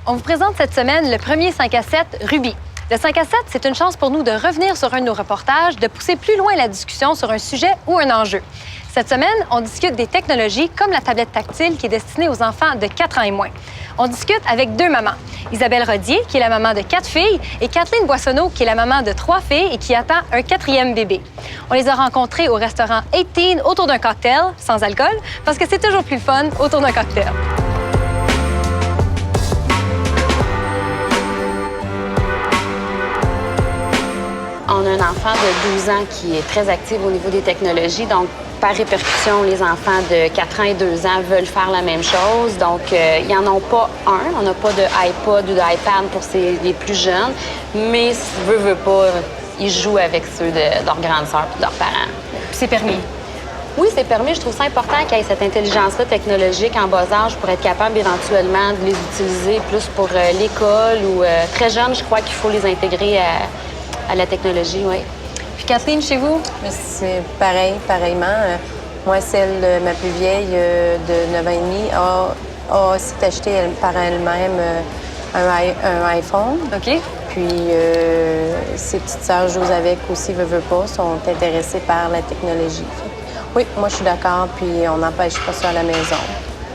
On vous présente cette semaine le premier 5 à 7 Ruby. Le 5 à 7, c'est une chance pour nous de revenir sur un de nos reportages, de pousser plus loin la discussion sur un sujet ou un enjeu. Cette semaine, on discute des technologies comme la tablette tactile qui est destinée aux enfants de 4 ans et moins. On discute avec deux mamans. Isabelle Rodier, qui est la maman de 4 filles, et Kathleen Boissonneau, qui est la maman de 3 filles et qui attend un 4e bébé. On les a rencontrées au restaurant 18 autour d'un cocktail, sans alcool, parce que c'est toujours plus fun autour d'un cocktail. On a un enfant de 12 ans qui est très actif au niveau des technologies. Donc, par répercussion, les enfants de 4 ans et 2 ans veulent faire la même chose. Donc, ils n'en ont pas un. On n'a pas de iPod ou d'iPad pour les plus jeunes. Mais, veut pas, ils jouent avec ceux de leurs grandes sœurs et de leurs parents. C'est permis. Oui, c'est permis. Je trouve ça important qu'il y ait cette intelligence-là technologique en bas âge pour être capable éventuellement de les utiliser plus pour l'école ou très jeunes, je crois qu'il faut les intégrer à la technologie, oui. Puis Kathleen, chez vous? C'est pareillement. Moi, ma plus vieille de 9 ans et demi, a aussi acheté par elle-même un iPhone. OK. Puis ses petites sœurs jouent avec aussi, veut pas, sont intéressées par la technologie. Oui, moi, je suis d'accord, puis on n'empêche pas ça à la maison.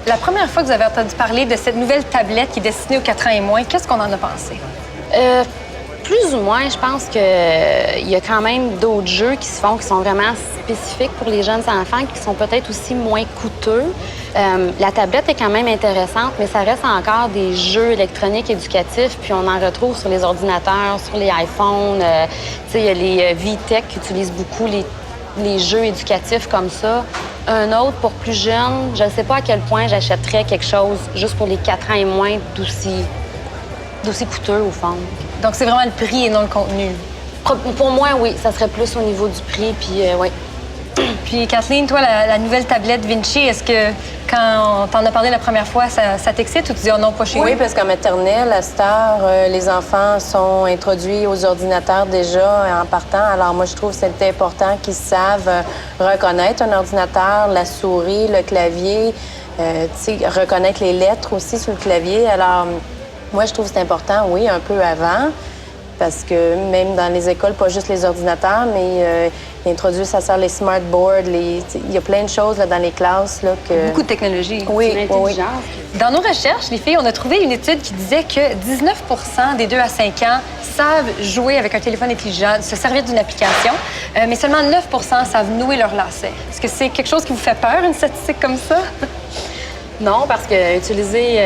La première fois que vous avez entendu parler de cette nouvelle tablette qui est destinée aux 4 ans et moins, qu'est-ce qu'on en a pensé? Plus ou moins, je pense qu'il y a quand même d'autres jeux qui se font, qui sont vraiment spécifiques pour les jeunes enfants, qui sont peut-être aussi moins coûteux. La tablette est quand même intéressante, mais ça reste encore des jeux électroniques éducatifs, puis on en retrouve sur les ordinateurs, sur les iPhones. Tu sais, il y a les VTech qui utilisent beaucoup les jeux éducatifs comme ça. Un autre, pour plus jeunes, je ne sais pas à quel point j'achèterais quelque chose juste pour les 4 ans et moins d'aussi coûteux, au fond. Donc, c'est vraiment le prix et non le contenu. Pour moi, oui, ça serait plus au niveau du prix, puis oui. Puis, Kathleen, toi, la nouvelle tablette Vinci, est-ce que quand on t'en a parlé la première fois, ça t'excite ou tu dis « oh non, pas chez nous » ? Oui, parce qu'en maternelle, à cette heure, les enfants sont introduits aux ordinateurs déjà en partant. Alors moi, je trouve que c'est important qu'ils savent reconnaître un ordinateur, la souris, le clavier, reconnaître les lettres aussi sur le clavier. Alors, moi, je trouve que c'est important, oui, un peu avant, parce que même dans les écoles, pas juste les ordinateurs, mais ils introduisent à ça les smart boards, il y a plein de choses là, dans les classes. Là, que... Beaucoup de technologie. Oui, l'intelligence. Oui. Dans nos recherches, les filles, on a trouvé une étude qui disait que 19 des 2 à 5 ans savent jouer avec un téléphone intelligent, se servir d'une application, mais seulement 9 savent nouer leur lacet. Est-ce que c'est quelque chose qui vous fait peur, une statistique comme ça? Non, parce que utiliser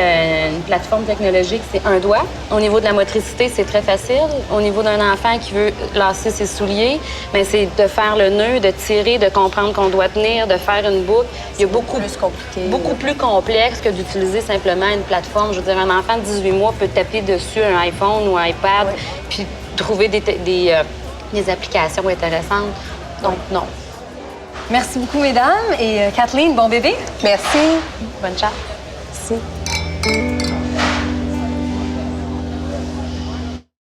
une plateforme technologique, c'est un doigt. Au niveau de la motricité, c'est très facile. Au niveau d'un enfant qui veut lasser ses souliers, bien, c'est de faire le nœud, de tirer, de comprendre qu'on doit tenir, de faire une boucle. Il y a beaucoup plus complexe que d'utiliser simplement une plateforme. Je veux dire, un enfant de 18 mois peut taper dessus un iPhone ou un iPad, puis trouver des applications intéressantes. Donc, non. Merci beaucoup, mesdames. Et Kathleen, bon bébé. Merci. Bonne chance. Merci.